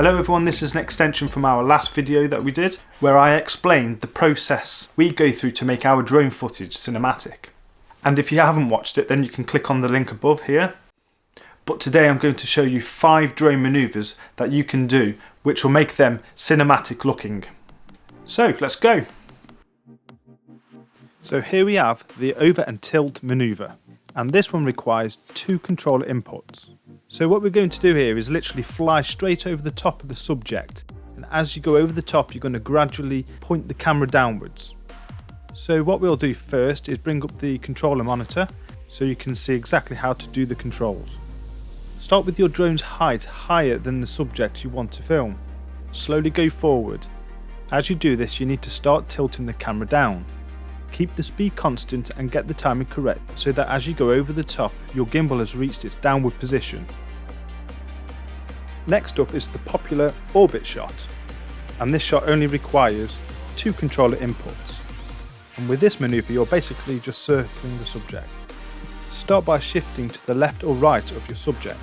Hello everyone, this is an extension from our last video that we did, where I explained the process we go through to make our drone footage cinematic. And if you haven't watched it, then you can click on the link above here. But today I'm going to show you 5 drone manoeuvres that you can do, which will make them cinematic looking. So let's go! So here we have the over and tilt manoeuvre, and this one requires 2 controller inputs. So what we're going to do here is literally fly straight over the top of the subject, and as you go over the top you're going to gradually point the camera downwards. So what we'll do first is bring up the controller monitor so you can see exactly how to do the controls. Start with your drone's height higher than the subject you want to film. Slowly go forward. As you do this you need to start tilting the camera down. Keep the speed constant and get the timing correct so that as you go over the top your gimbal has reached its downward position. Next up is the popular orbit shot, and this shot only requires 2 controller inputs, and with this manoeuvre you're basically just circling the subject. Start by shifting to the left or right of your subject.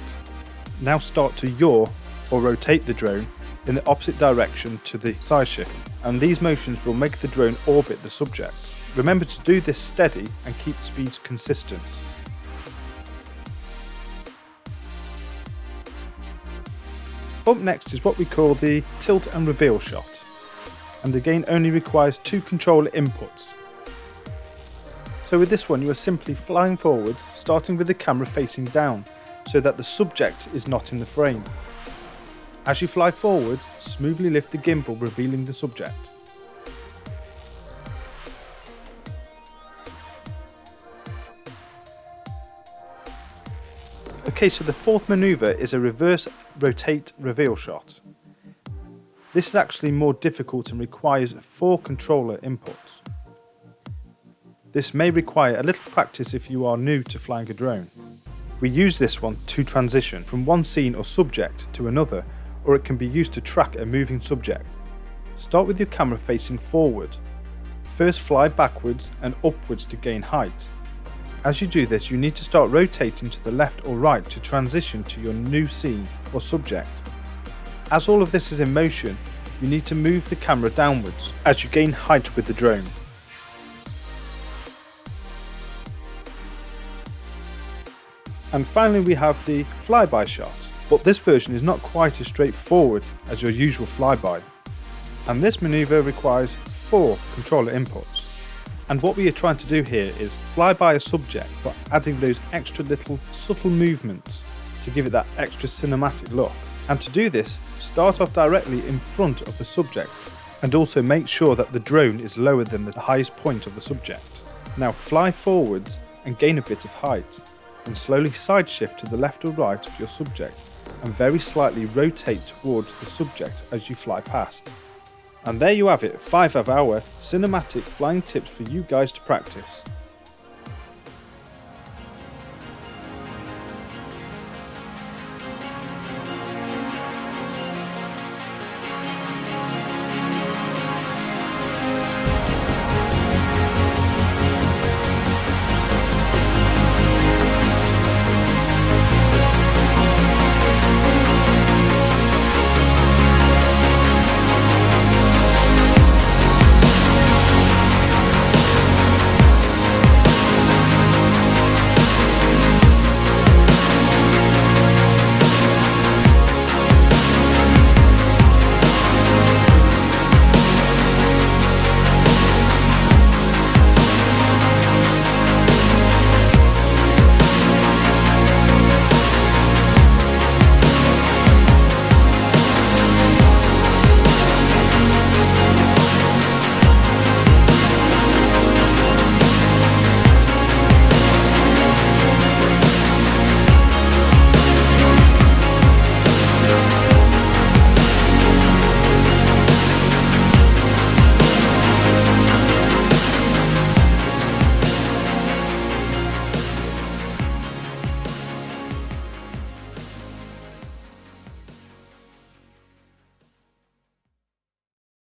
Now start to yaw or rotate the drone in the opposite direction to the side shift, and these motions will make the drone orbit the subject. Remember to do this steady and keep the speeds consistent. Up next is what we call the tilt and reveal shot, and again only requires 2 controller inputs. So with this one you are simply flying forwards, starting with the camera facing down so that the subject is not in the frame. As you fly forward, smoothly lift the gimbal, revealing the subject. Okay, so the 4th manoeuvre is a reverse rotate reveal shot. This is actually more difficult and requires 4 controller inputs. This may require a little practice if you are new to flying a drone. We use this one to transition from one scene or subject to another, or it can be used to track a moving subject. Start with your camera facing forward. First fly backwards and upwards to gain height. As you do this, you need to start rotating to the left or right to transition to your new scene or subject. As all of this is in motion, you need to move the camera downwards as you gain height with the drone. And finally we have the flyby shot, but this version is not quite as straightforward as your usual flyby. And this manoeuvre requires 4 controller inputs. And what we are trying to do here is fly by a subject but adding those extra little subtle movements to give it that extra cinematic look. And to do this, start off directly in front of the subject and also make sure that the drone is lower than the highest point of the subject. Now fly forwards and gain a bit of height, and slowly side shift to the left or right of your subject and very slightly rotate towards the subject as you fly past. And there you have it, 5 of our cinematic flying tips for you guys to practice.